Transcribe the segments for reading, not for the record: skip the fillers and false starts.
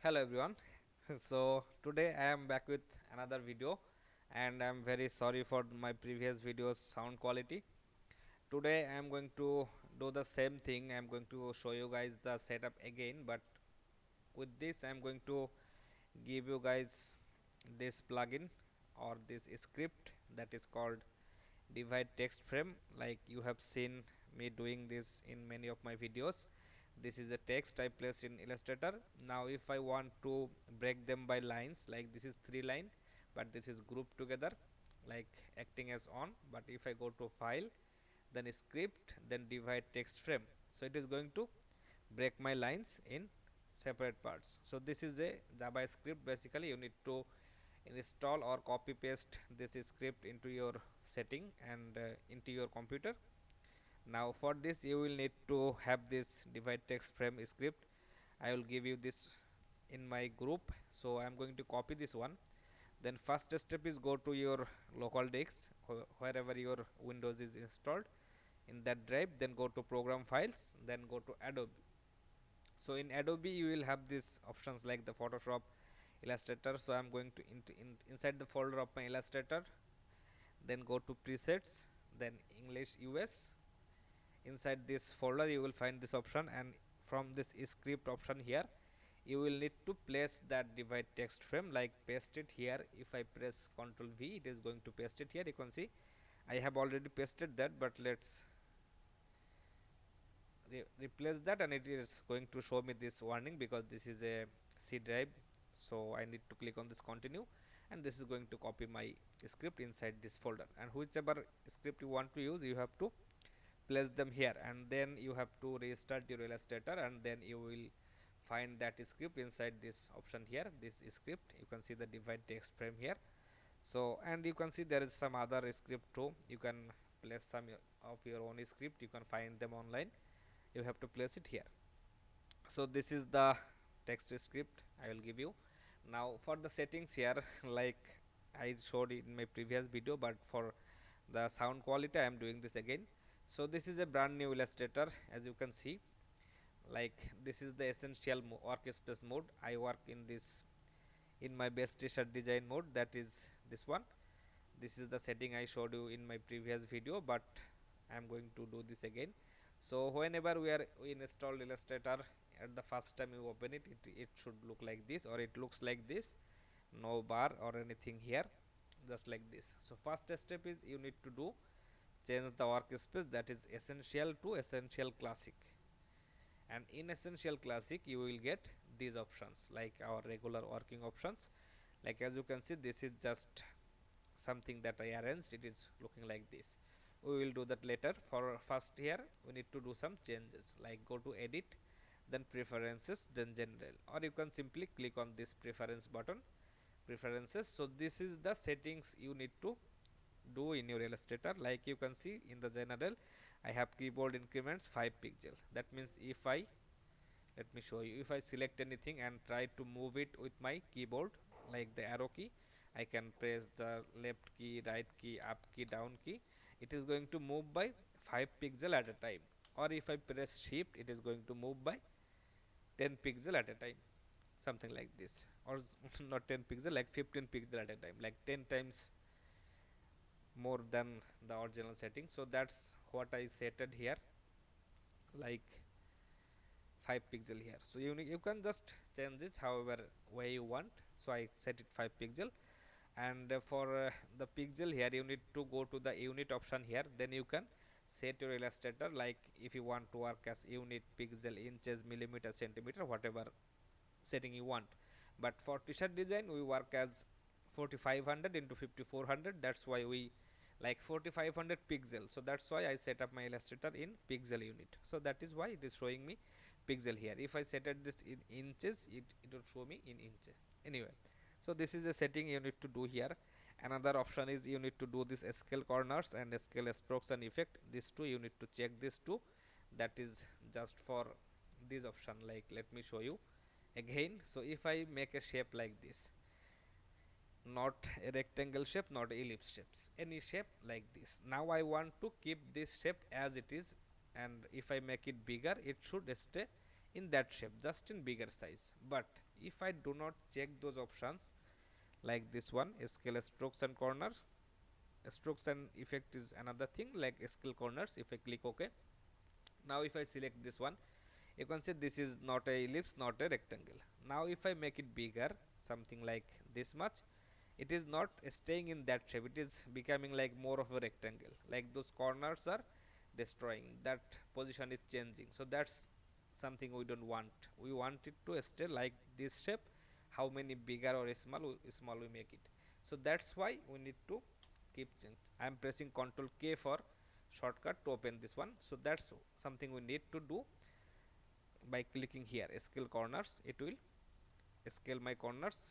Hello everyone. So today I am back with another video and I am very sorry for my previous video's sound quality. Today I am going to do the same thing. I am going to show you guys the setup again, but with this I am going to give you guys this plugin or this script that is called divide text frame. Like you have seen me doing this in many of my videos. This is a text I placed in Illustrator. Now if I want to break them by lines, like this is 3 line but this is grouped together like acting as on, but if I go to file, then script, then divide text frame, so it is going to break my lines in separate parts. So this is a JavaScript. Basically you need to install or copy paste this script into your setting and into your computer. Now for this you will need to have this divide text frame script. I will give you this in my group, so I am going to copy this one. Then first step is go to your local disk wherever your Windows is installed, in that drive, then go to program files, then go to Adobe. So in Adobe you will have these options like the Photoshop, Illustrator. So I'm going to inside the folder of my Illustrator, then go to presets, then English US. Inside this folder you will find this option, and from this script option here you will need to place that divide text frame, like paste it here. If I press Ctrl V, it is going to paste it here. You can see I have already pasted that, but let's replace that, and it is going to show me this warning because this is a C drive. So I need to click on this continue, and this is going to copy my script inside this folder, and whichever script you want to use you have to place them here, and then you have to restart your Illustrator, and then you will find that script inside this option here, this script. You can see the divide text frame here. So and you can see there is some other script too. You can place some of your own script, you can find them online. You have to place it here. So this is the text script I will give you. Now for the settings here, like I showed in my previous video, but for the sound quality I am doing this again. So this is a brand new Illustrator. As you can see, like this is the essential workspace mode. I work in this in my best t-shirt design mode, that is this one. This is the setting I showed you in my previous video, but I am going to do this again. So whenever we install Illustrator, at the first time you open it, it should look like this, or it looks like this. No bar or anything here, just like this. So first step is you need to do change the workspace, that is essential to essential classic. And in essential classic you will get these options like our regular working options. Like as you can see, this is just something that I arranged. It is looking like this. We will do that later. For first here we need to do some changes, like go to edit, then preferences, then general, or you can simply click on this preference button, preferences. So this is the settings you need to do in your Illustrator. Like you can see in the general, I have keyboard increments 5 pixel. That means if I, let me show you, if I select anything and try to move it with my keyboard, like the arrow key, I can press the left key, right key, up key, down key, it is going to move by 5 pixel at a time. Or if I press shift, it is going to move by 10 pixel at a time, something like this. Or not 10 pixel, like 15 pixel at a time, like 10 times more than the original setting. So that's what I setted here, like 5 pixel here. So you can just change this however way you want. So I set it 5 pixel, and for the pixel here you need to go to the unit option here. Then you can set your Illustrator, like if you want to work as unit, pixel, inches, millimeter, centimeter, whatever setting you want. But for t-shirt design we work as 4500 into 5400. That's why we like 4500 pixel. So that's why I set up my Illustrator in pixel unit. So that is why it is showing me pixel here. If I set it this in inches, it will show me in inches. Anyway, so this is a setting you need to do here. Another option is you need to do this scale corners and scale strokes and effect. These two you need to check, these two. That is just for this option. Like let me show you again. So if I make a shape like this, not a rectangle shape, not ellipse shapes, any shape like this. Now I want to keep this shape as it is, and if I make it bigger, it should stay in that shape, just in bigger size. But if I do not check those options, like this one, scale strokes and corners, strokes and effect is another thing, like scale corners. If I click OK, now if I select this one, you can see this is not a ellipse, not a rectangle. Now if I make it bigger, something like this much, it is not staying in that shape, it is becoming like more of a rectangle, like those corners are destroying, that position is changing. So that's something we don't want. We want it to stay like this shape. How many bigger or small we make it. So that's why we need to keep change. I am pressing Ctrl K for shortcut to open this one. So that's something we need to do. By clicking here scale corners, it will scale my corners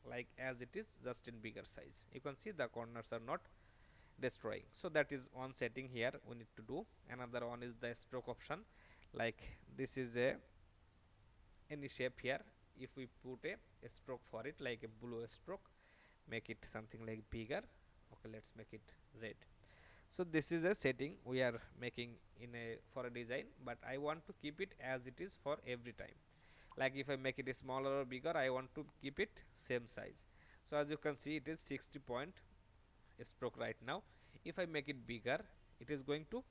like as it is, just in bigger size. You can see the corners are not destroying. So that is one setting here we need to do. Another one is the stroke option. Like this is a any shape here. If we put a stroke for it, like a blue stroke, make it something like bigger. Okay, let's make it red. So this is a setting we are making in a for a design, but I want to keep it as it is for every time. Like if I make it smaller or bigger, I want to keep it same size. So as you can see, it is 60 point stroke right now. If I make it bigger, it is going to,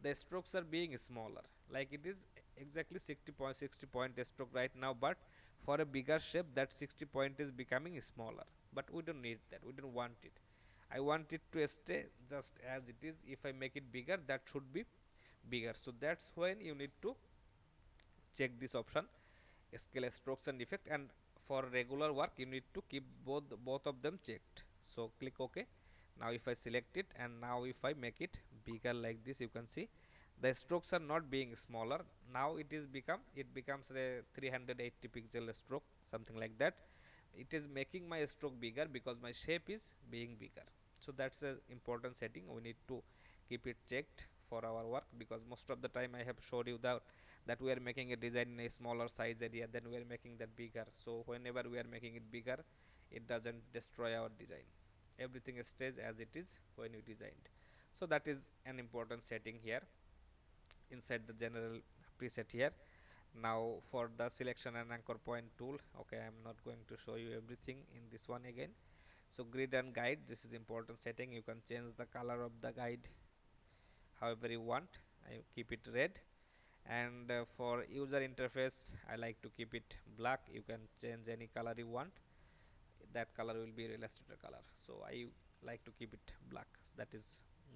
the strokes are being smaller, like it is exactly 60 point stroke right now, but for a bigger shape that 60 point is becoming smaller. But we don't need that, we don't want it. I want it to stay just as it is. If I make it bigger, that should be bigger. So that's when you need to check this option, scale strokes and effect, and for regular work you need to keep both of them checked. So click OK. Now if I select it, and now if I make it bigger like this, you can see the strokes are not being smaller. Now it becomes a 380 pixel stroke, something like that. It is making my stroke bigger because my shape is being bigger. So that's a important setting we need to keep it checked for our work, because most of the time I have showed you that we are making a design in a smaller size area, then we are making that bigger. So whenever we are making it bigger, it doesn't destroy our design. Everything stays as it is when you designed. So that is an important setting here inside the general preset here. Now for the selection and anchor point tool, okay, I am not going to show you everything in this one again. So grid and guide, this is important setting. You can change the color of the guide however you want. I keep it red. And for user interface, I like to keep it black. You can change any color you want, that color will be Illustrator color. So I like to keep it black, that is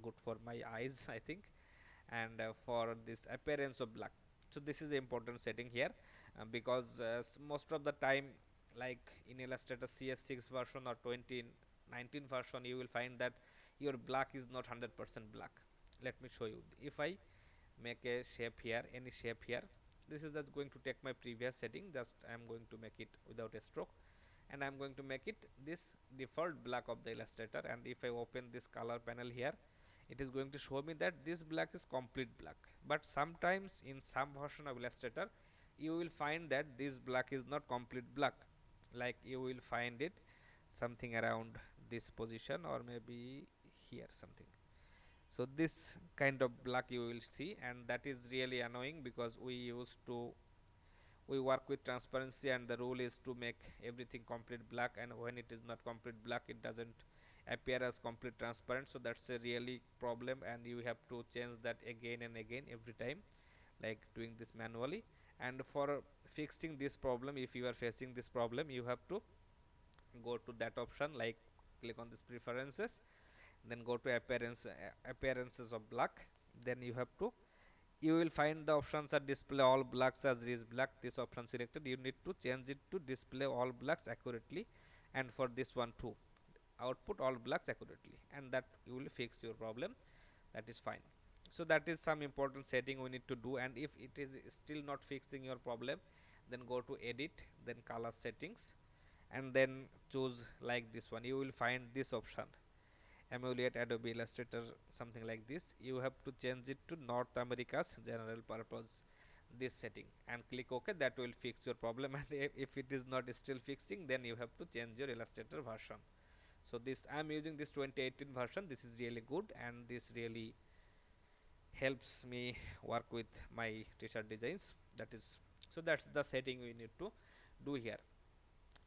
good for my eyes I think. And for this appearance of black, so this is the important setting here, because most of the time, like in Illustrator CS6 version or 2019 version, you will find that your black is not 100% black. Let me show you. If I make a shape here, any shape here, this is just going to take my previous setting, just I am going to make it without a stroke, and I am going to make it this default black of the Illustrator. And if I open this color panel here, it is going to show me that this black is complete black. But sometimes in some version of Illustrator, you will find that this black is not complete black, like you will find it something around this position, or maybe here something. So this kind of black you will see, and that is really annoying, because we work with transparency, and the rule is to make everything complete black, and when it is not complete black, it doesn't appear as complete transparent. So that's a really problem, and you have to change that again and again every time, like doing this manually. And for fixing this problem, if you are facing this problem, you have to go to that option, like click on this preferences, then go to appearances of black. Then you will find the options are display all blacks as is black. This option selected, you need to change it to display all blacks accurately, and for this one too, output all blacks accurately, and that you will fix your problem. That is fine. So that is some important setting we need to do. And if it is still not fixing your problem, then go to edit, then color settings, and then choose like this one. You will find this option, emulate Adobe Illustrator, something like this. You have to change it to North America's general purpose, this setting, and click OK. That will fix your problem. And if it is not still fixing, then you have to change your Illustrator version. So this I am using this 2018 version. This is really good, and this really helps me work with my t-shirt designs. That is, So that's the setting we need to do here.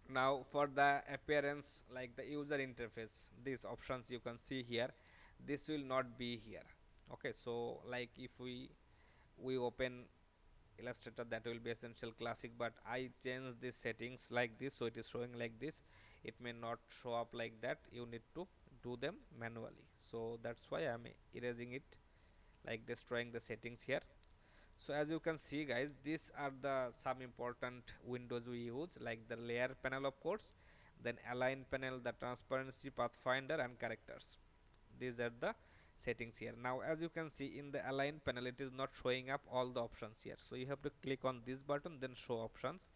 Now for the appearance, like the user interface, these options you can see here, this will not be here. Okay, so like if we open Illustrator, that will be Essential Classic, but I change these settings like this, so it is showing like this. It may not show up like that, you need to do them manually. So that's why I'm erasing it, like destroying the settings here. So as you can see guys, these are the some important windows we use, like the layer panel of course, then align panel, the transparency, pathfinder and characters. These are the settings here. Now as you can see in the align panel, it is not showing up all the options here, so you have to click on this button, then show options.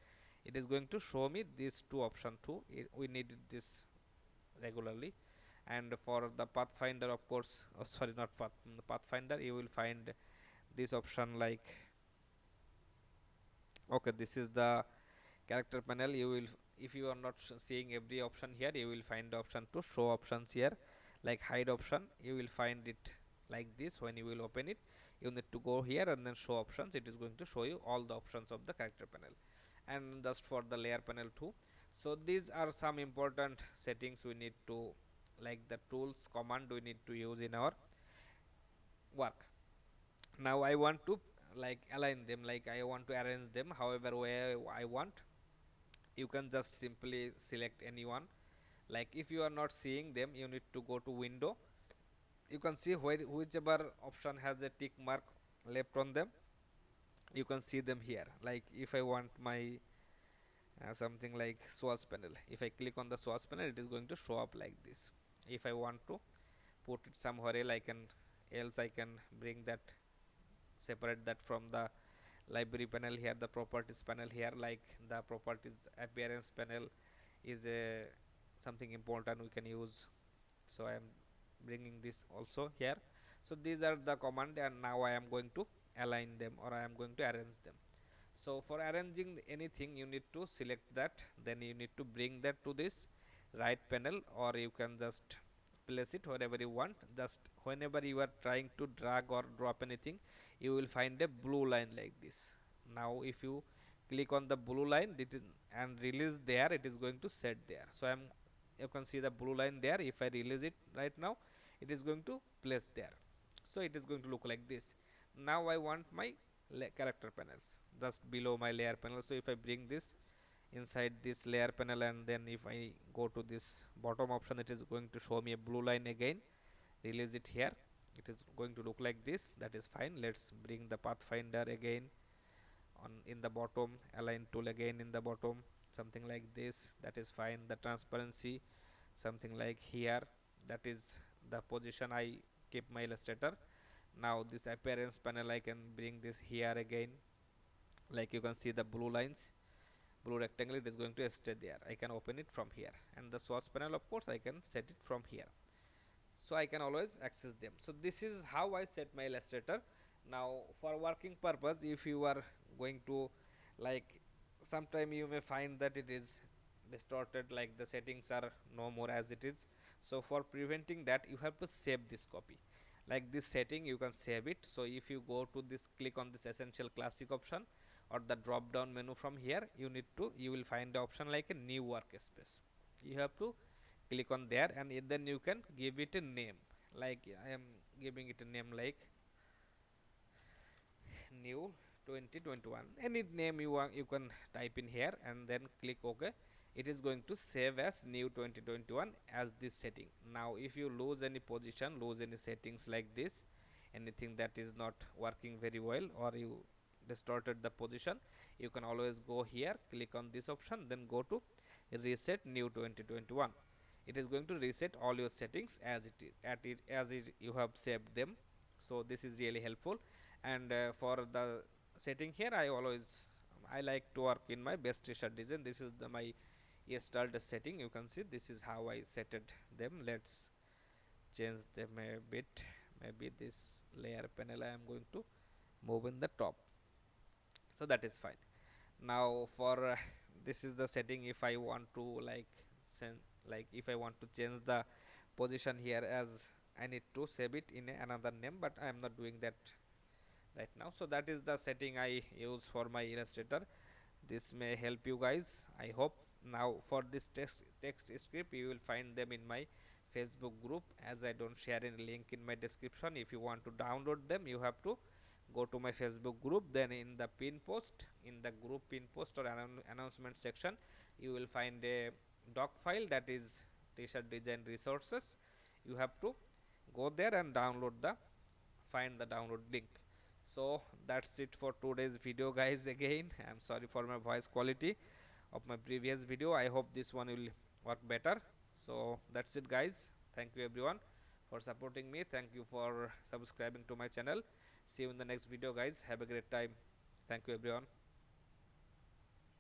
It is going to show me these two options too. We needed this regularly. And for the pathfinder of course, oh, sorry, not pathfinder, you will find this option like, okay, this is the character panel. You will, if you are not seeing every option here, you will find the option to show options here, like hide option. You will find it like this. When you will open it, you need to go here and then show options. It is going to show you all the options of the character panel, and just for the layer panel too. So these are some important settings we need to, like the tools command we need to use in our work. Now I want to like align them, like I want to arrange them however way I want. You can just simply select any one. Like if you are not seeing them, you need to go to window. You can see where whichever option has a tick mark left on them, you can see them here. Like if I want my something like swatch panel, if I click on the swatch panel, it is going to show up like this. If I want to put it somewhere else, I can, else I can bring that, separate that from the library panel here, the properties panel here. Like the properties appearance panel is a something important we can use, so I am bringing this also here. So these are the command, and now I am going to align them, or I am going to arrange them. So for arranging anything, you need to select that, then you need to bring that to this right panel, or you can just place it wherever you want. Just whenever you are trying to drag or drop anything, you will find a blue line like this. Now if you click on the blue line, it is, and release there, it is going to set there. So I'm, you can see the blue line there. If I release it right now, it is going to place there. So it is going to look like this. Now I want my character panels just below my layer panel. So if I bring this inside this layer panel, and then if I go to this bottom option, it is going to show me a blue line again. Release it here, it is going to look like this. That is fine. Let's bring the pathfinder again on in the bottom, align tool again in the bottom, something like this. That is fine. The transparency something like here, that is the position I keep my Illustrator. Now this appearance panel, I can bring this here again. Like you can see the blue lines, blue rectangle, it is going to stay there. I can open it from here, and the source panel of course I can set it from here, so I can always access them. So this is how I set my Illustrator. Now for working purpose, if you are going to, like, sometime you may find that it is distorted, like the settings are no more as it is. So for preventing that, you have to save this copy, like this setting you can save it. So if you go to this, click on this Essential Classic option, or the drop down menu from here, you need to, you will find the option like a new workspace. You have to click on there, and then you can give it a name. Like I am giving it a name like new 2021. Any name you want, you can type in here, and then click OK. It is going to save as new 2021 as this setting. Now if you lose any position, lose any settings like this, anything that is not working very well, or you distorted the position, you can always go here, click on this option, then go to reset new 2021. It is going to reset all your settings as it is, as it you have saved them. So this is really helpful. And for the setting here, I always, I like to work in my best t-shirt design. This is the my installed setting. You can see this is how I set them. Let's change them a bit. Maybe this layer panel I am going to move in the top, so that is fine. Now for this is the setting. If I want to like send, like if I want to change the position here, as I need to save it in another name, but I am not doing that right now. So that is the setting I use for my Illustrator. This may help you guys, I hope. Now for this text script, you will find them in my Facebook group, as I don't share any link in my description. If you want to download them, you have to go to my Facebook group, then in the pin post, in the group pin post or announcement section, you will find a doc file, that is t-shirt design resources. You have to go there and find the download link. So that's it for today's video, guys. Again, I'm sorry for my voice quality of my previous video. I hope this one will work better. So that's it, guys. Thank you everyone for supporting me. Thank you for subscribing to my channel. See you in the next video, guys. Have a great time. Thank you everyone.